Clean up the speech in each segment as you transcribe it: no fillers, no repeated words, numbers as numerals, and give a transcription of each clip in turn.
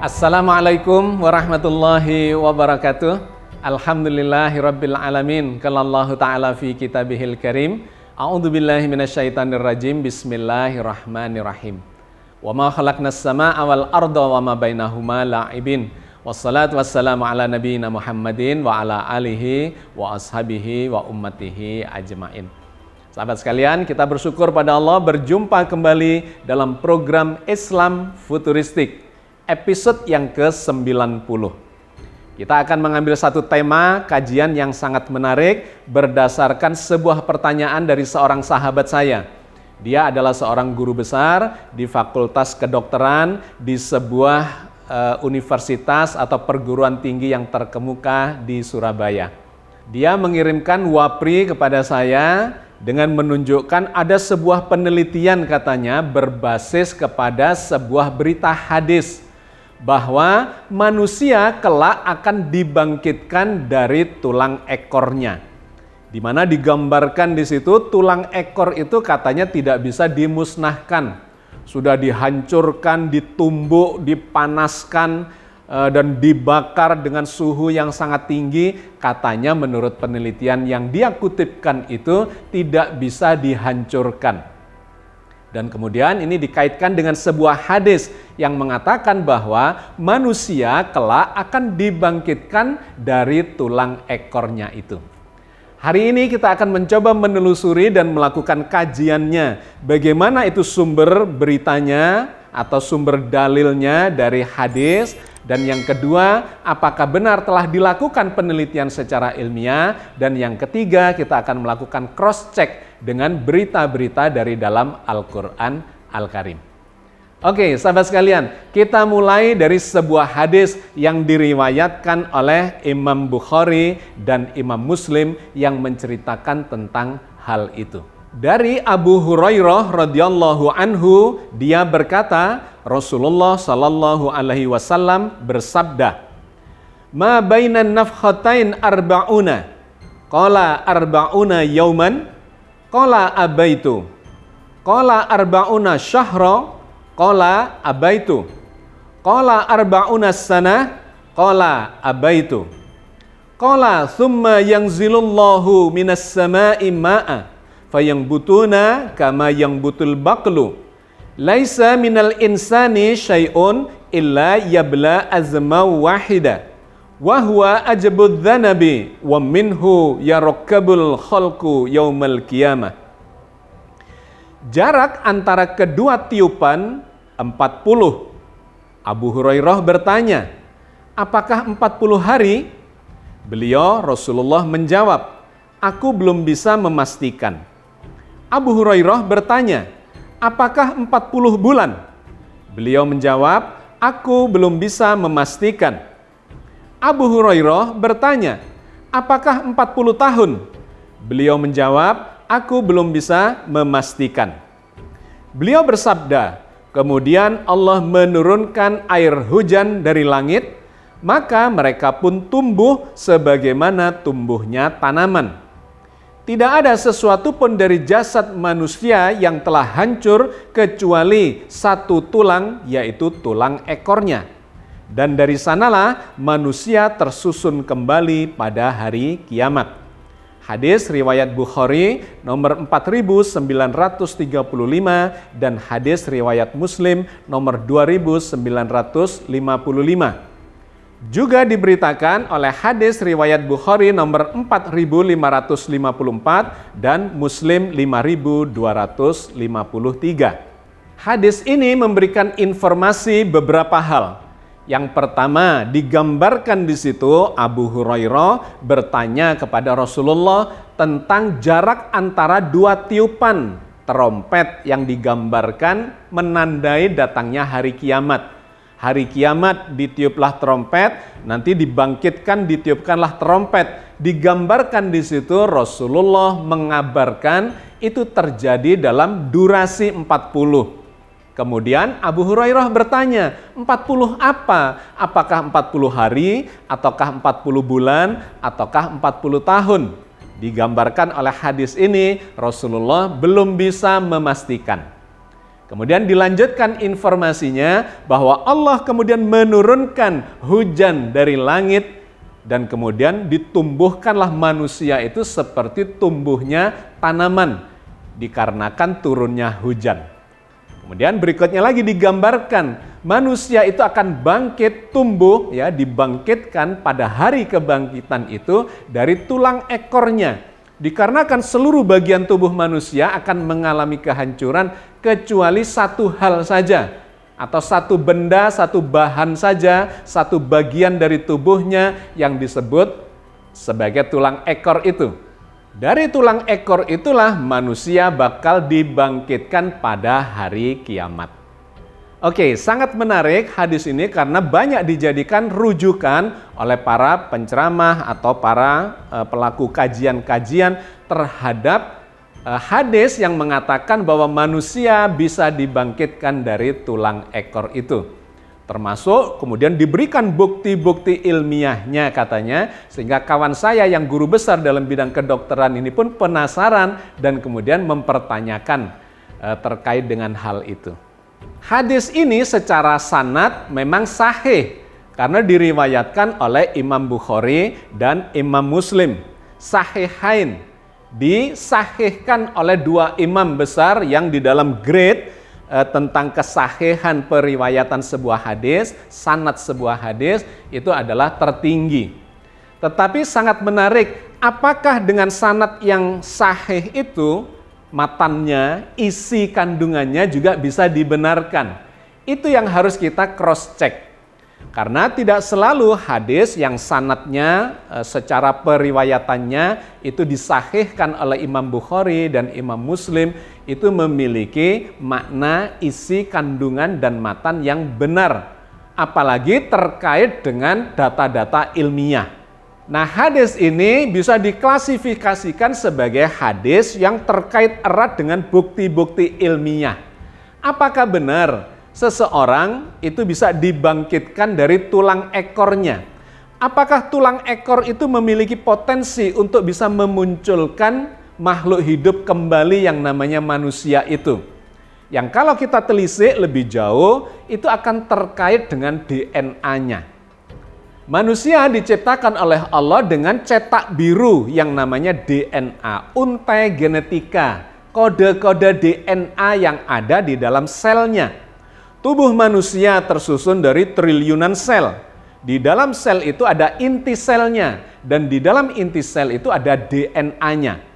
Assalamualaikum warahmatullahi wabarakatuh. Alhamdulillahirabbil alamin. Qalallahu ta'ala fi kitabihil karim. A'udzubillahi minasyaitonirrajim. Bismillahirrahmanirrahim. Wa ma khalaqnas samaa'a wal arda wa ma bainahuma la'ibin. Wassalatu wassalamu ala nabiyyina Muhammadin wa ala alihi wa ashabihi wa ummatihi ajmain. Sahabat sekalian, kita bersyukur pada Allah berjumpa kembali dalam program Islam Futuristik, episode yang ke-90. Kita akan mengambil satu tema kajian yang sangat menarik berdasarkan sebuah pertanyaan dari seorang sahabat saya. Dia adalah seorang guru besar di Fakultas Kedokteran di sebuah universitas atau perguruan tinggi yang terkemuka di Surabaya. Dia mengirimkan wapri kepada saya dengan menunjukkan ada sebuah penelitian katanya berbasis kepada sebuah berita hadis bahwa manusia kelak akan dibangkitkan dari tulang ekornya. Di mana digambarkan di situ tulang ekor itu katanya tidak bisa dimusnahkan. Sudah dihancurkan, ditumbuk, dipanaskan, dan dibakar dengan suhu yang sangat tinggi. Katanya menurut penelitian yang dia kutipkan itu tidak bisa dihancurkan. Dan kemudian ini dikaitkan dengan sebuah hadis yang mengatakan bahwa manusia kelak akan dibangkitkan dari tulang ekornya itu. Hari ini kita akan mencoba menelusuri dan melakukan kajiannya. Bagaimana itu sumber beritanya atau sumber dalilnya dari hadis. Dan yang kedua, apakah benar telah dilakukan penelitian secara ilmiah. Dan yang ketiga, kita akan melakukan cross-check dengan berita-berita dari dalam Al-Quran Al-Karim. Oke, sahabat sekalian, kita mulai dari sebuah hadis yang diriwayatkan oleh Imam Bukhari dan Imam Muslim yang menceritakan tentang hal itu. Dari Abu Hurairah radhiyallahu anhu, dia berkata, Rasulullah sallallahu alaihi wasallam bersabda, "Ma bainan nafkhatain arba'una." Qala arba'una yauman, qala abaitu. Qala arba'una syahra, qala abaitu. Qala arba'una sana, qala abaitu. Qala thumma yanzilullahu minas sama'i ma'a fayangbutuna kama yangbutul baqlu. Laisa minal insani syai'un illa yabla azma wahida. Wa huwa ajabud dhanabi wa minhu yarokkabul khalqu yaumal qiyamah. Jarak antara kedua tiupan 40. Abu Hurairah bertanya, apakah 40 hari? Beliau Rasulullah menjawab, aku belum bisa memastikan. Abu Hurairah bertanya, apakah 40 bulan? Beliau menjawab, aku belum bisa memastikan. Abu Hurairah bertanya, apakah 40 tahun? Beliau menjawab, aku belum bisa memastikan. Beliau bersabda, kemudian Allah menurunkan air hujan dari langit, maka mereka pun tumbuh sebagaimana tumbuhnya tanaman. Tidak ada sesuatu pun dari jasad manusia yang telah hancur kecuali satu tulang, yaitu tulang ekornya. Dan dari sanalah manusia tersusun kembali pada hari kiamat. Hadis riwayat Bukhari nomor 4935 dan hadis riwayat Muslim nomor 2955. Juga diberitakan oleh hadis riwayat Bukhari nomor 4554 dan Muslim 5253. Hadis ini memberikan informasi beberapa hal. Yang pertama, digambarkan di situ Abu Hurairah bertanya kepada Rasulullah tentang jarak antara dua tiupan trompet yang digambarkan menandai datangnya hari kiamat. Hari kiamat ditiuplah trompet, nanti dibangkitkan ditiupkanlah trompet. Digambarkan di situ Rasulullah mengabarkan itu terjadi dalam durasi 40. Kemudian Abu Hurairah bertanya, 40 apa? Apakah 40 hari, ataukah 40 bulan, ataukah 40 tahun? Digambarkan oleh hadis ini, Rasulullah belum bisa memastikan. Kemudian dilanjutkan informasinya bahwa Allah kemudian menurunkan hujan dari langit dan kemudian ditumbuhkanlah manusia itu seperti tumbuhnya tanaman dikarenakan turunnya hujan. Kemudian berikutnya lagi digambarkan manusia itu akan bangkit, tumbuh, ya, dibangkitkan pada hari kebangkitan itu dari tulang ekornya. Dikarenakan seluruh bagian tubuh manusia akan mengalami kehancuran kecuali satu hal saja, atau satu benda, satu bahan saja, satu bagian dari tubuhnya yang disebut sebagai tulang ekor itu. Dari tulang ekor itulah manusia bakal dibangkitkan pada hari kiamat. Oke, sangat menarik hadis ini karena banyak dijadikan rujukan oleh para penceramah atau para pelaku kajian-kajian terhadap hadis yang mengatakan bahwa manusia bisa dibangkitkan dari tulang ekor itu. Termasuk kemudian diberikan bukti-bukti ilmiahnya katanya, sehingga kawan saya yang guru besar dalam bidang kedokteran ini pun penasaran dan kemudian mempertanyakan terkait dengan hal itu. Hadis ini secara sanad memang sahih karena diriwayatkan oleh Imam Bukhari dan Imam Muslim. Sahihain, disahihkan oleh dua imam besar yang di dalam grade tentang kesahihan periwayatan sebuah hadis, sanad sebuah hadis itu adalah tertinggi. Tetapi sangat menarik, apakah dengan sanad yang sahih itu matannya, isi kandungannya juga bisa dibenarkan? Itu yang harus kita cross check. Karena tidak selalu hadis yang sanadnya secara periwayatannya itu disahihkan oleh Imam Bukhari dan Imam Muslim itu memiliki makna, isi, kandungan, dan matan yang benar. Apalagi terkait dengan data-data ilmiah. Nah, hadis ini bisa diklasifikasikan sebagai hadis yang terkait erat dengan bukti-bukti ilmiah. Apakah benar seseorang itu bisa dibangkitkan dari tulang ekornya? Apakah tulang ekor itu memiliki potensi untuk bisa memunculkan makhluk hidup kembali yang namanya manusia itu? Yang kalau kita telisik lebih jauh, itu akan terkait dengan DNA-nya. Manusia diciptakan oleh Allah dengan cetak biru yang namanya DNA, untai genetika, kode-kode DNA yang ada di dalam selnya. Tubuh manusia tersusun dari triliunan sel. Di dalam sel itu ada inti selnya, dan di dalam inti sel itu ada DNA-nya.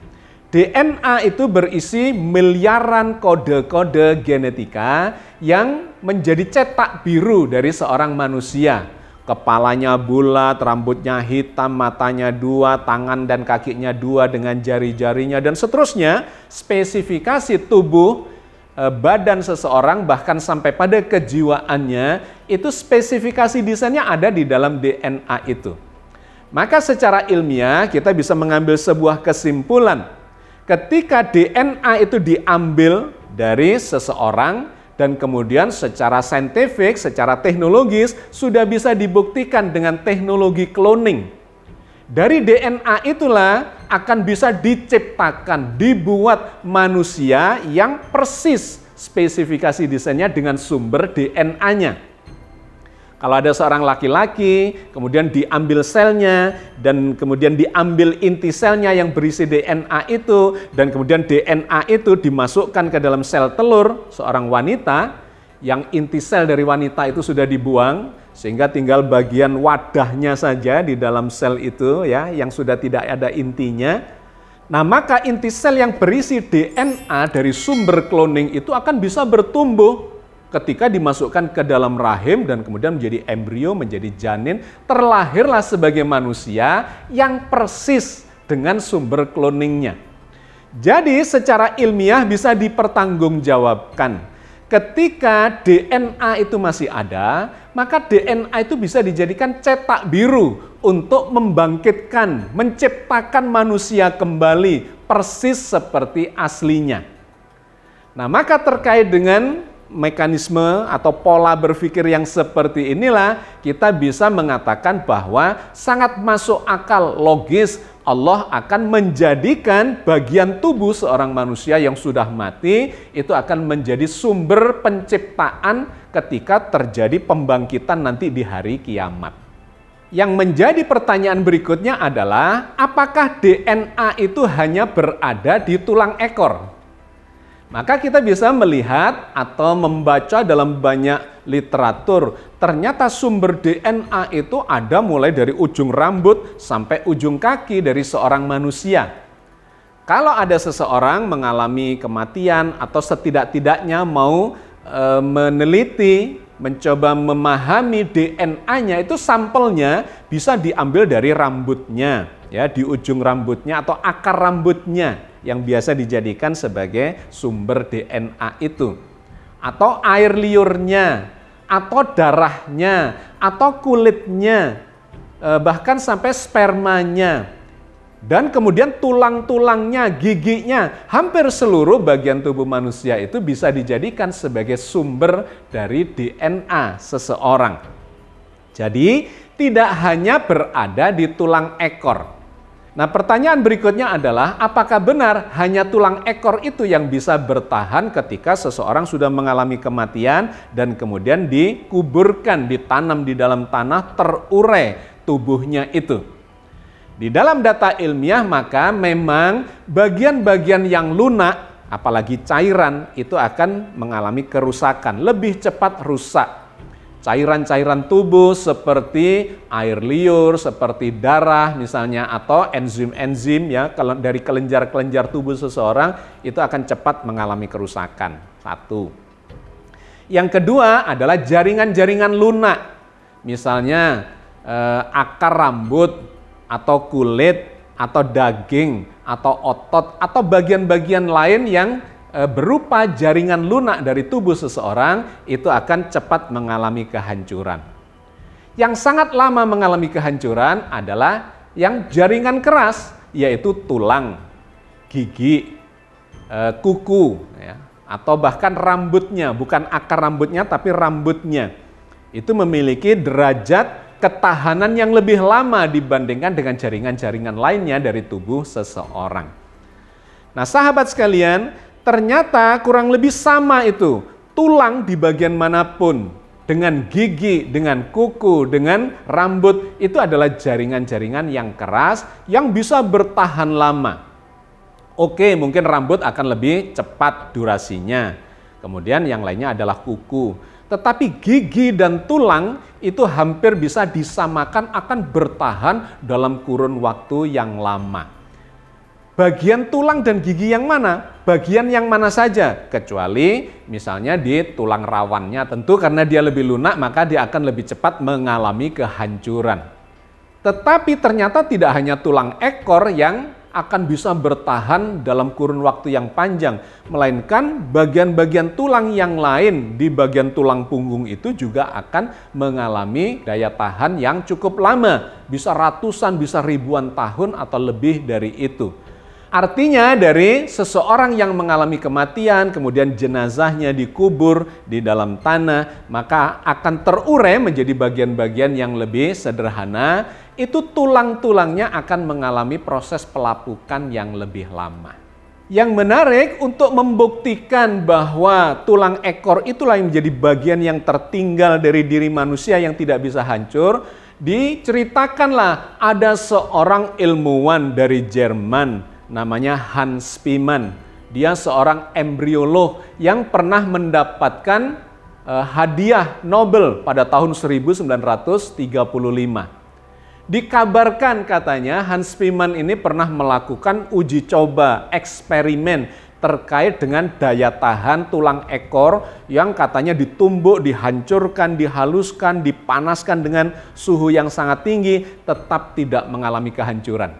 DNA itu berisi miliaran kode-kode genetika yang menjadi cetak biru dari seorang manusia. Kepalanya bulat, rambutnya hitam, matanya dua, tangan dan kakinya dua dengan jari-jarinya, dan seterusnya. Spesifikasi tubuh badan seseorang bahkan sampai pada kejiwaannya itu spesifikasi desainnya ada di dalam DNA itu. Maka secara ilmiah kita bisa mengambil sebuah kesimpulan. Ketika DNA itu diambil dari seseorang dan kemudian secara saintifik, secara teknologis sudah bisa dibuktikan dengan teknologi cloning. Dari DNA itulah akan bisa diciptakan, dibuat manusia yang persis spesifikasi desainnya dengan sumber DNA-nya. Kalau ada seorang laki-laki, kemudian diambil selnya, dan kemudian diambil inti selnya yang berisi DNA itu, dan kemudian DNA itu dimasukkan ke dalam sel telur seorang wanita, yang inti sel dari wanita itu sudah dibuang, sehingga tinggal bagian wadahnya saja di dalam sel itu, ya, yang sudah tidak ada intinya. Nah, maka inti sel yang berisi DNA dari sumber cloning itu akan bisa bertumbuh ketika dimasukkan ke dalam rahim dan kemudian menjadi embrio, menjadi janin, terlahirlah sebagai manusia yang persis dengan sumber cloningnya. Jadi secara ilmiah bisa dipertanggungjawabkan. Ketika DNA itu masih ada, maka DNA itu bisa dijadikan cetak biru untuk membangkitkan, menciptakan manusia kembali persis seperti aslinya. Nah, maka terkait dengan mekanisme atau pola berpikir yang seperti inilah kita bisa mengatakan bahwa sangat masuk akal, logis Allah akan menjadikan bagian tubuh seorang manusia yang sudah mati itu akan menjadi sumber penciptaan ketika terjadi pembangkitan nanti di hari kiamat. Yang menjadi pertanyaan berikutnya adalah, apakah DNA itu hanya berada di tulang ekor? Maka kita bisa melihat atau membaca dalam banyak literatur, ternyata sumber DNA itu ada mulai dari ujung rambut sampai ujung kaki dari seorang manusia. Kalau ada seseorang mengalami kematian atau setidak-tidaknya mau meneliti, mencoba memahami DNA-nya, itu sampelnya bisa diambil dari rambutnya, ya, di ujung rambutnya atau akar rambutnya yang biasa dijadikan sebagai sumber DNA itu, atau air liurnya, atau darahnya, atau kulitnya, bahkan sampai spermanya, dan kemudian tulang-tulangnya, giginya, hampir seluruh bagian tubuh manusia itu bisa dijadikan sebagai sumber dari DNA seseorang. Jadi tidak hanya berada di tulang ekor. Nah, pertanyaan berikutnya adalah, apakah benar hanya tulang ekor itu yang bisa bertahan ketika seseorang sudah mengalami kematian dan kemudian dikuburkan, ditanam di dalam tanah, terurai tubuhnya itu? Di dalam data ilmiah maka memang bagian-bagian yang lunak, apalagi cairan, itu akan mengalami kerusakan, lebih cepat rusak. Cairan-cairan tubuh seperti air liur, seperti darah misalnya, atau enzim-enzim ya dari kelenjar-kelenjar tubuh seseorang itu akan cepat mengalami kerusakan. Satu. Yang kedua adalah jaringan-jaringan lunak. Misalnya akar rambut atau kulit atau daging atau otot atau bagian-bagian lain yang berupa jaringan lunak dari tubuh seseorang itu akan cepat mengalami kehancuran. Yang sangat lama mengalami kehancuran adalah yang jaringan keras, yaitu tulang, gigi, kuku, ya, atau bahkan rambutnya, bukan akar rambutnya tapi rambutnya. Itu memiliki derajat ketahanan yang lebih lama dibandingkan dengan jaringan-jaringan lainnya dari tubuh seseorang. Nah, sahabat sekalian, ternyata kurang lebih sama itu, tulang di bagian manapun, dengan gigi, dengan kuku, dengan rambut, itu adalah jaringan-jaringan yang keras yang bisa bertahan lama. Oke, mungkin rambut akan lebih cepat durasinya, kemudian yang lainnya adalah kuku. Tetapi gigi dan tulang itu hampir bisa disamakan akan bertahan dalam kurun waktu yang lama. Bagian tulang dan gigi yang mana? Bagian yang mana saja, kecuali misalnya di tulang rawannya, tentu karena dia lebih lunak maka dia akan lebih cepat mengalami kehancuran. Tetapi ternyata tidak hanya tulang ekor yang akan bisa bertahan dalam kurun waktu yang panjang, melainkan bagian-bagian tulang yang lain di bagian tulang punggung itu juga akan mengalami daya tahan yang cukup lama, bisa ratusan, bisa ribuan tahun atau lebih dari itu. Artinya dari seseorang yang mengalami kematian, kemudian jenazahnya dikubur di dalam tanah, maka akan terurai menjadi bagian-bagian yang lebih sederhana, itu tulang-tulangnya akan mengalami proses pelapukan yang lebih lama. Yang menarik untuk membuktikan bahwa tulang ekor itulah yang menjadi bagian yang tertinggal dari diri manusia yang tidak bisa hancur, diceritakanlah ada seorang ilmuwan dari Jerman, namanya Hans Spemann. Dia seorang embriolog yang pernah mendapatkan hadiah Nobel pada tahun 1935. Dikabarkan katanya Hans Spemann ini pernah melakukan uji coba, eksperimen terkait dengan daya tahan tulang ekor yang katanya ditumbuk, dihancurkan, dihaluskan, dipanaskan dengan suhu yang sangat tinggi, tetap tidak mengalami kehancuran.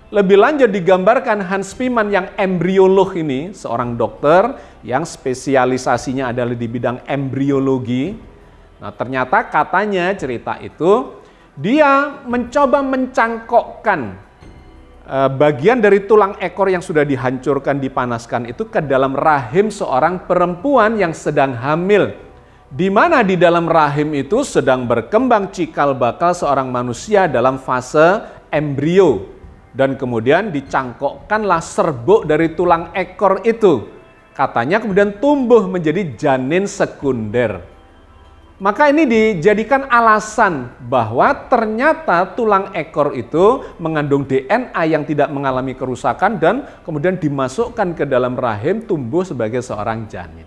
Lebih lanjut digambarkan Hans Spemann yang embriolog ini, seorang dokter yang spesialisasinya adalah di bidang embriologi. Nah, ternyata katanya cerita itu, dia mencoba mencangkokkan bagian dari tulang ekor yang sudah dihancurkan, dipanaskan itu ke dalam rahim seorang perempuan yang sedang hamil. Di mana di dalam rahim itu sedang berkembang cikal bakal seorang manusia dalam fase embrio. dan kemudian dicangkokkanlah serbuk dari tulang ekor itu. Katanya kemudian tumbuh menjadi janin sekunder. Maka ini dijadikan alasan bahwa ternyata tulang ekor itu mengandung DNA yang tidak mengalami kerusakan dan kemudian dimasukkan ke dalam rahim tumbuh sebagai seorang janin.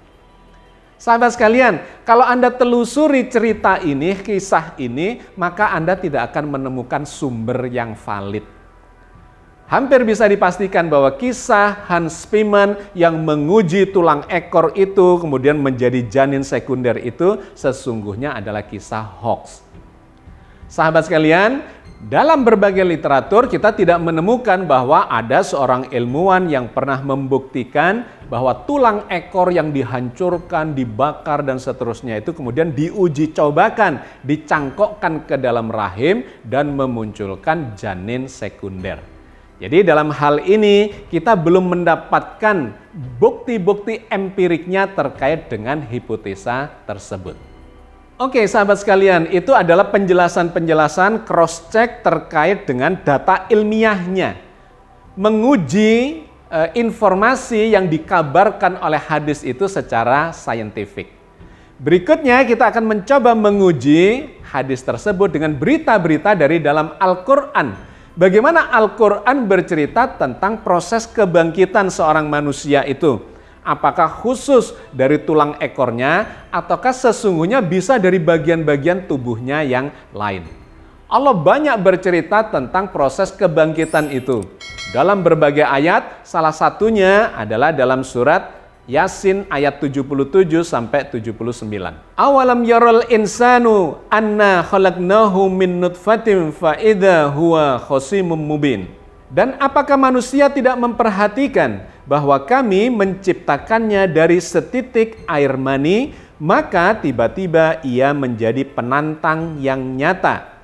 Sahabat sekalian, kalau Anda telusuri cerita ini, kisah ini, maka Anda tidak akan menemukan sumber yang valid. Hampir bisa dipastikan bahwa kisah Hans Spemann yang menguji tulang ekor itu kemudian menjadi janin sekunder itu sesungguhnya adalah kisah hoax. Sahabat sekalian, dalam berbagai literatur kita tidak menemukan bahwa ada seorang ilmuwan yang pernah membuktikan bahwa tulang ekor yang dihancurkan, dibakar dan seterusnya itu kemudian diuji cobakan, dicangkokkan ke dalam rahim dan memunculkan janin sekunder. Jadi dalam hal ini kita belum mendapatkan bukti-bukti empiriknya terkait dengan hipotesa tersebut. Oke sahabat sekalian, itu adalah penjelasan-penjelasan cross-check terkait dengan data ilmiahnya. Menguji informasi yang dikabarkan oleh hadis itu secara saintifik. Berikutnya kita akan mencoba menguji hadis tersebut dengan berita-berita dari dalam Al-Quran. Bagaimana Al-Quran bercerita tentang proses kebangkitan seorang manusia itu? Apakah khusus dari tulang ekornya ataukah sesungguhnya bisa dari bagian-bagian tubuhnya yang lain? Allah banyak bercerita tentang proses kebangkitan itu. Dalam berbagai ayat, salah satunya adalah dalam surat Yasin ayat 77 sampai 79. Awalam yarul insanu anna khalaqnahu min nutfatin fa idza huwa khasimun mubin. Dan apakah manusia tidak memperhatikan bahwa kami menciptakannya dari setitik air mani, maka tiba-tiba ia menjadi penantang yang nyata.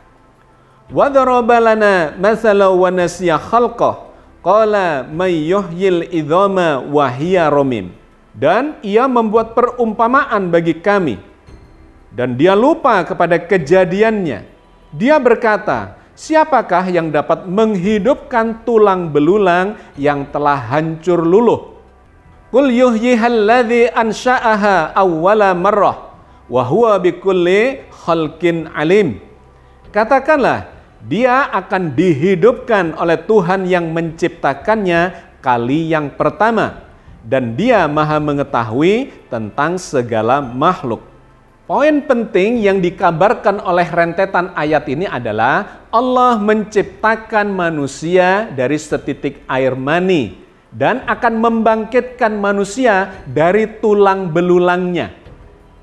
Wa daraba lana mathalan wa nasiya khalqah qala may yuhyil idzama wa hiya ramim. Dan ia membuat perumpamaan bagi kami. Dan dia lupa kepada kejadiannya. Dia berkata, siapakah yang dapat menghidupkan tulang belulang yang telah hancur luluh? Qul yuhyihalladzi ansha'aha awwala marrah wa huwa bikulli khalqin alim. Katakanlah, dia akan dihidupkan oleh Tuhan yang menciptakannya kali yang pertama. Dan dia maha mengetahui tentang segala makhluk. Poin penting yang dikabarkan oleh rentetan ayat ini adalah Allah menciptakan manusia dari setitik air mani dan akan membangkitkan manusia dari tulang belulangnya.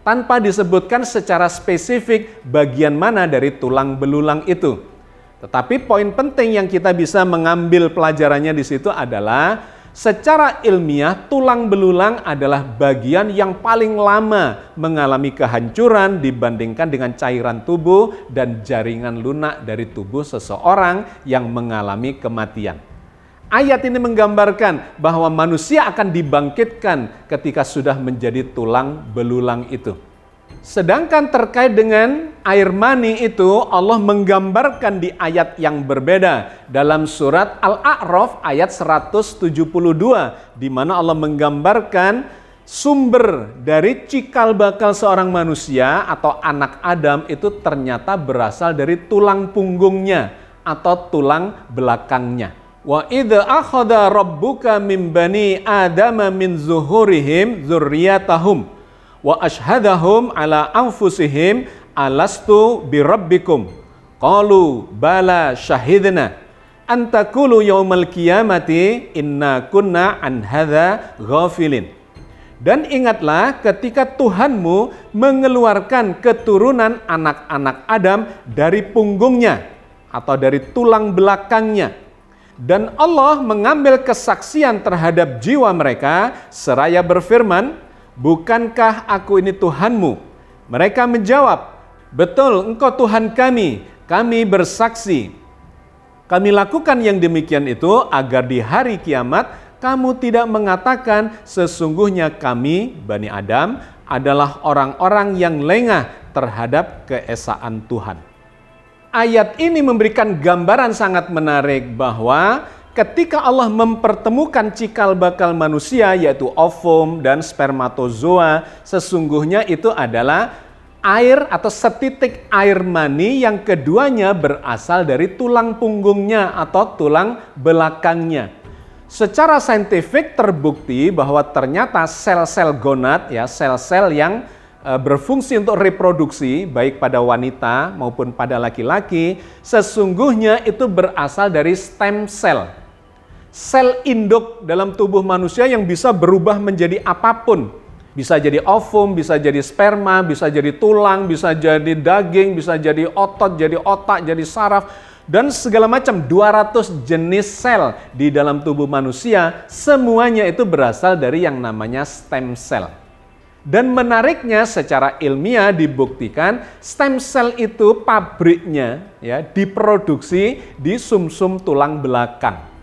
Tanpa disebutkan secara spesifik bagian mana dari tulang belulang itu. Tetapi poin penting yang kita bisa mengambil pelajarannya di situ adalah secara ilmiah, tulang belulang adalah bagian yang paling lama mengalami kehancuran dibandingkan dengan cairan tubuh dan jaringan lunak dari tubuh seseorang yang mengalami kematian. Ayat ini menggambarkan bahwa manusia akan dibangkitkan ketika sudah menjadi tulang belulang itu. Sedangkan terkait dengan air mani itu Allah menggambarkan di ayat yang berbeda dalam surat Al-A'raf ayat 172 di mana Allah menggambarkan sumber dari cikal bakal seorang manusia atau anak Adam itu ternyata berasal dari tulang punggungnya atau tulang belakangnya. Wa idza akhadha rabbuka min bani adama min zuhurihim dzurriyyatahum wa ashhadahum ala anfusihim alastu birabbikum qalu bala syahidna an taqulu yaumal qiyamati inna kunna an hadza ghafilin. Dan ingatlah ketika Tuhanmu mengeluarkan keturunan anak-anak Adam dari punggungnya atau dari tulang belakangnya. Dan Allah mengambil kesaksian terhadap jiwa mereka seraya berfirman, bukankah aku ini Tuhanmu? Mereka menjawab, betul engkau Tuhan kami bersaksi. Kami lakukan yang demikian itu agar di hari kiamat kamu tidak mengatakan sesungguhnya kami, Bani Adam, adalah orang-orang yang lengah terhadap keesaan Tuhan. ayat ini memberikan gambaran sangat menarik bahwa ketika Allah mempertemukan cikal bakal manusia yaitu ovum dan spermatozoa, sesungguhnya itu adalah air atau setitik air mani yang keduanya berasal dari tulang punggungnya atau tulang belakangnya. Secara saintifik terbukti bahwa ternyata sel-sel gonad, ya, sel-sel yang berfungsi untuk reproduksi baik pada wanita maupun pada laki-laki, sesungguhnya itu berasal dari stem cell. Sel induk dalam tubuh manusia yang bisa berubah menjadi apapun. Bisa jadi ovum, bisa jadi sperma, bisa jadi tulang, bisa jadi daging, bisa jadi otot, jadi otak, jadi saraf, dan segala macam 200 jenis sel di dalam tubuh manusia, semuanya itu berasal dari yang namanya stem cell. Dan menariknya secara ilmiah dibuktikan stem cell itu pabriknya ya diproduksi di sumsum tulang belakang.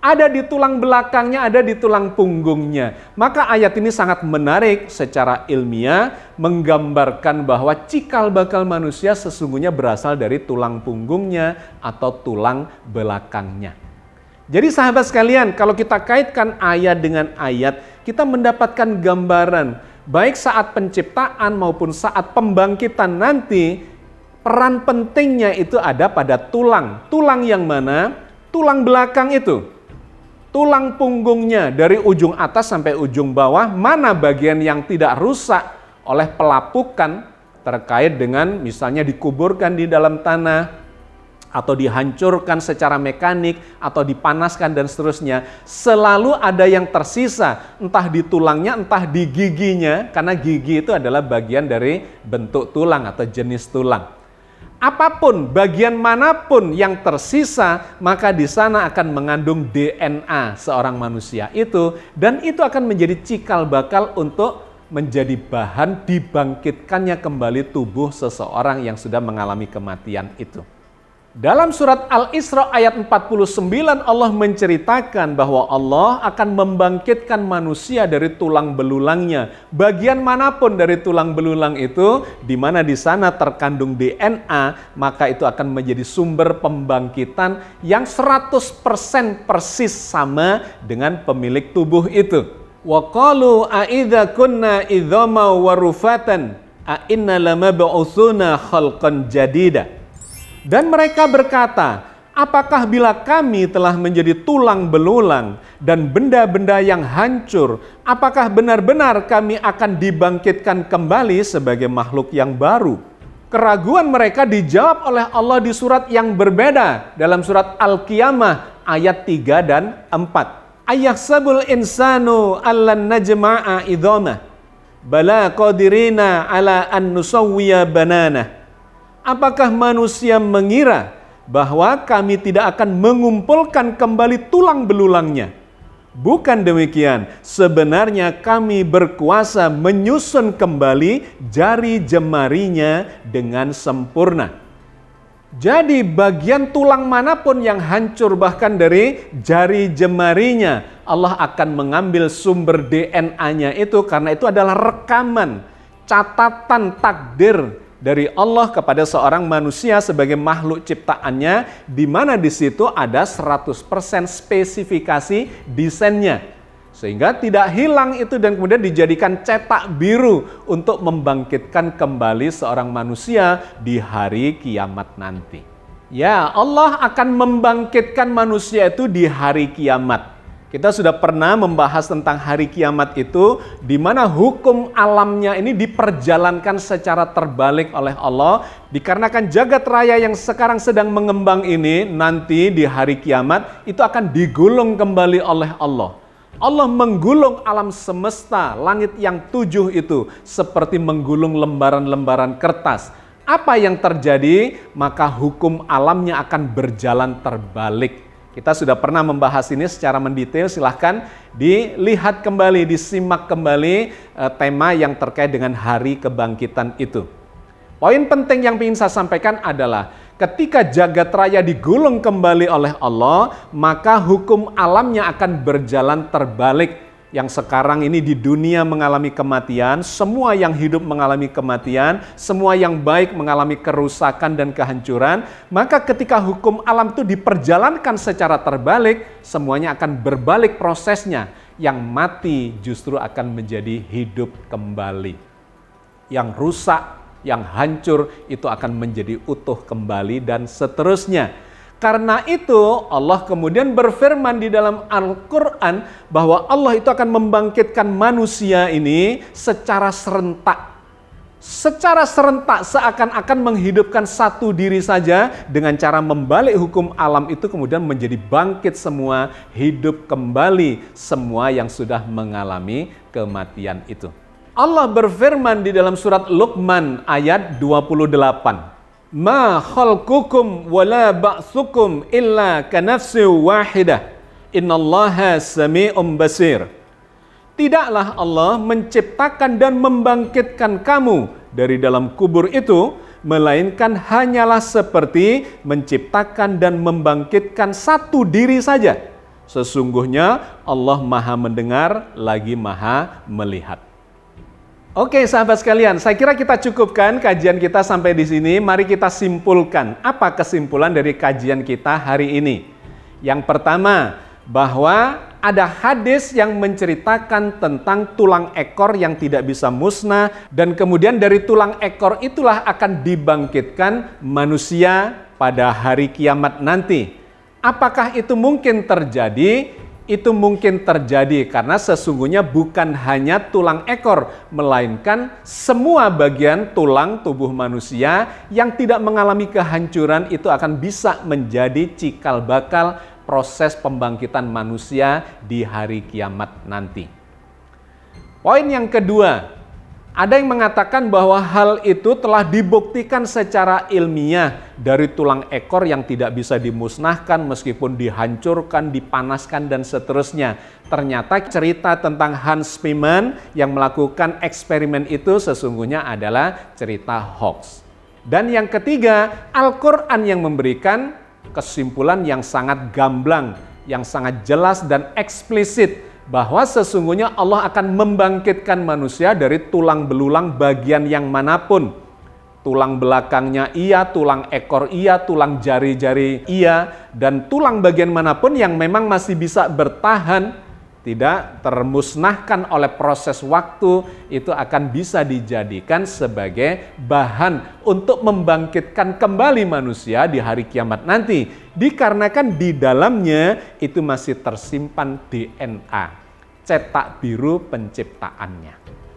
Ada di tulang belakangnya, ada di tulang punggungnya. Maka ayat ini sangat menarik secara ilmiah menggambarkan bahwa cikal bakal manusia sesungguhnya berasal dari tulang punggungnya atau tulang belakangnya. Jadi sahabat sekalian, kalau kita kaitkan ayat dengan ayat, kita mendapatkan gambaran baik saat penciptaan maupun saat pembangkitan nanti, peran pentingnya itu ada pada tulang. Tulang yang mana? Tulang belakang itu. Tulang punggungnya dari ujung atas sampai ujung bawah, mana bagian yang tidak rusak oleh pelapukan terkait dengan misalnya dikuburkan di dalam tanah, atau dihancurkan secara mekanik, atau dipanaskan dan seterusnya, selalu ada yang tersisa, entah di tulangnya, entah di giginya, karena gigi itu adalah bagian dari bentuk tulang atau jenis tulang. Apapun, bagian manapun yang tersisa, maka di sana akan mengandung DNA seorang manusia itu, dan itu akan menjadi cikal bakal untuk menjadi bahan dibangkitkannya kembali tubuh seseorang yang sudah mengalami kematian itu. Dalam surat Al-Isra ayat 49 Allah menceritakan bahwa Allah akan membangkitkan manusia dari tulang belulangnya. Bagian manapun dari tulang belulang itu, di mana di sana terkandung DNA, maka itu akan menjadi sumber pembangkitan yang 100% persis sama dengan pemilik tubuh itu. Wa qalu a idza kunna idzama wa rufatan a inna lamab'utsuna khalqan jadida. Dan mereka berkata, apakah bila kami telah menjadi tulang belulang dan benda-benda yang hancur, apakah benar-benar kami akan dibangkitkan kembali sebagai makhluk yang baru? Keraguan mereka dijawab oleh Allah di surat yang berbeda, dalam surat Al-Qiyamah ayat 3 dan 4. Ayahsabul insanu allan najma'a idhamah bala qadirina ala an nusawwiya banana. Apakah manusia mengira bahwa kami tidak akan mengumpulkan kembali tulang belulangnya? Bukan demikian, sebenarnya kami berkuasa menyusun kembali jari jemarinya dengan sempurna. Jadi bagian tulang manapun yang hancur bahkan dari jari jemarinya, Allah akan mengambil sumber DNA-nya itu karena itu adalah rekaman, catatan takdir dari Allah kepada seorang manusia sebagai makhluk ciptaannya, di mana di situ ada 100% spesifikasi desainnya. Sehingga tidak hilang itu dan kemudian dijadikan cetak biru untuk membangkitkan kembali seorang manusia di hari kiamat nanti. Ya, Allah akan membangkitkan manusia itu di hari kiamat. Kita sudah pernah membahas tentang hari kiamat itu, di mana hukum alamnya ini diperjalankan secara terbalik oleh Allah, dikarenakan jagat raya yang sekarang sedang mengembang ini, nanti di hari kiamat itu akan digulung kembali oleh Allah. Allah menggulung alam semesta, langit yang 7 itu, seperti menggulung lembaran-lembaran kertas. Apa yang terjadi? Maka hukum alamnya akan berjalan terbalik. Kita sudah pernah membahas ini secara mendetail, silahkan dilihat kembali, disimak kembali tema yang terkait dengan hari kebangkitan itu. Poin penting yang ingin saya sampaikan adalah ketika jagat raya digulung kembali oleh Allah, maka hukum alamnya akan berjalan terbalik. yang sekarang ini di dunia mengalami kematian, semua yang hidup mengalami kematian, semua yang baik mengalami kerusakan dan kehancuran, maka ketika hukum alam itu diperjalankan secara terbalik, semuanya akan berbalik prosesnya. Yang mati justru akan menjadi hidup kembali. Yang rusak, yang hancur itu akan menjadi utuh kembali dan seterusnya. Karena itu Allah kemudian berfirman di dalam Al-Quran bahwa Allah itu akan membangkitkan manusia ini secara serentak. Secara serentak seakan-akan menghidupkan satu diri saja dengan cara membalik hukum alam itu kemudian menjadi bangkit semua, hidup kembali semua yang sudah mengalami kematian itu. Allah berfirman di dalam surat Luqman ayat 28. Ma khalqukum wala ba'tsukum illa kanafsin wahidah. Innallaha sami'un basir. Tidaklah Allah menciptakan dan membangkitkan kamu dari dalam kubur itu, melainkan hanyalah seperti menciptakan dan membangkitkan satu diri saja. Sesungguhnya Allah Maha mendengar lagi Maha melihat. Oke sahabat sekalian, saya kira kita cukupkan kajian kita sampai di sini. Mari kita simpulkan. Apa kesimpulan dari kajian kita hari ini? Yang pertama, bahwa ada hadis yang menceritakan tentang tulang ekor yang tidak bisa musnah, dan kemudian dari tulang ekor itulah akan dibangkitkan manusia pada hari kiamat nanti. Apakah itu mungkin terjadi? Itu mungkin terjadi karena sesungguhnya bukan hanya tulang ekor, melainkan semua bagian tulang tubuh manusia yang tidak mengalami kehancuran itu akan bisa menjadi cikal bakal proses pembangkitan manusia di hari kiamat nanti. Poin yang kedua, ada yang mengatakan bahwa hal itu telah dibuktikan secara ilmiah dari tulang ekor yang tidak bisa dimusnahkan meskipun dihancurkan, dipanaskan, dan seterusnya. Ternyata cerita tentang Hans Spemann yang melakukan eksperimen itu sesungguhnya adalah cerita hoax. Dan yang ketiga, Al-Quran yang memberikan kesimpulan yang sangat gamblang, yang sangat jelas dan eksplisit bahwa sesungguhnya Allah akan membangkitkan manusia dari tulang belulang bagian yang manapun. Tulang belakangnya iya, tulang ekor iya, tulang jari-jari iya, dan tulang bagian manapun yang memang masih bisa bertahan, tidak termusnahkan oleh proses waktu, itu akan bisa dijadikan sebagai bahan untuk membangkitkan kembali manusia di hari kiamat nanti. Dikarenakan di dalamnya itu masih tersimpan DNA, cetak biru penciptaannya.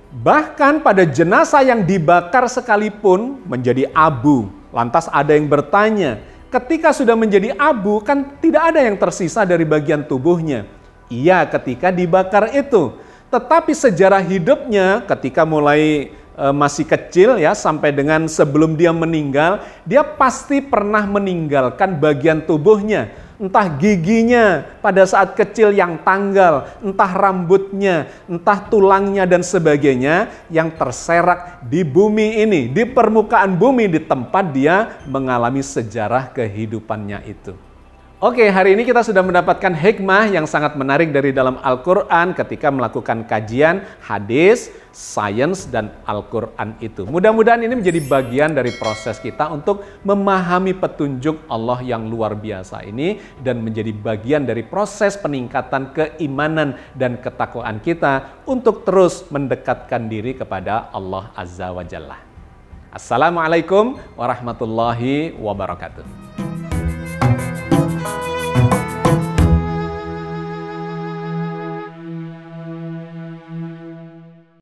Bahkan pada jenazah yang dibakar sekalipun menjadi abu. Lantas ada yang bertanya, ketika sudah menjadi abu kan tidak ada yang tersisa dari bagian tubuhnya. Iya, ketika dibakar itu. Tetapi sejarah hidupnya ketika mulai masih kecil ya sampai dengan sebelum dia meninggal, dia pasti pernah meninggalkan bagian tubuhnya. Entah giginya pada saat kecil yang tanggal, entah rambutnya, entah tulangnya dan sebagainya yang terserak di bumi ini, di permukaan bumi, di tempat dia mengalami sejarah kehidupannya itu. Oke, hari ini kita sudah mendapatkan hikmah yang sangat menarik dari dalam Al-Quran ketika melakukan kajian hadis, sains, dan Al-Quran itu. Mudah-mudahan ini menjadi bagian dari proses kita untuk memahami petunjuk Allah yang luar biasa ini dan menjadi bagian dari proses peningkatan keimanan dan ketakwaan kita untuk terus mendekatkan diri kepada Allah Azza wa Jalla. Assalamualaikum warahmatullahi wabarakatuh.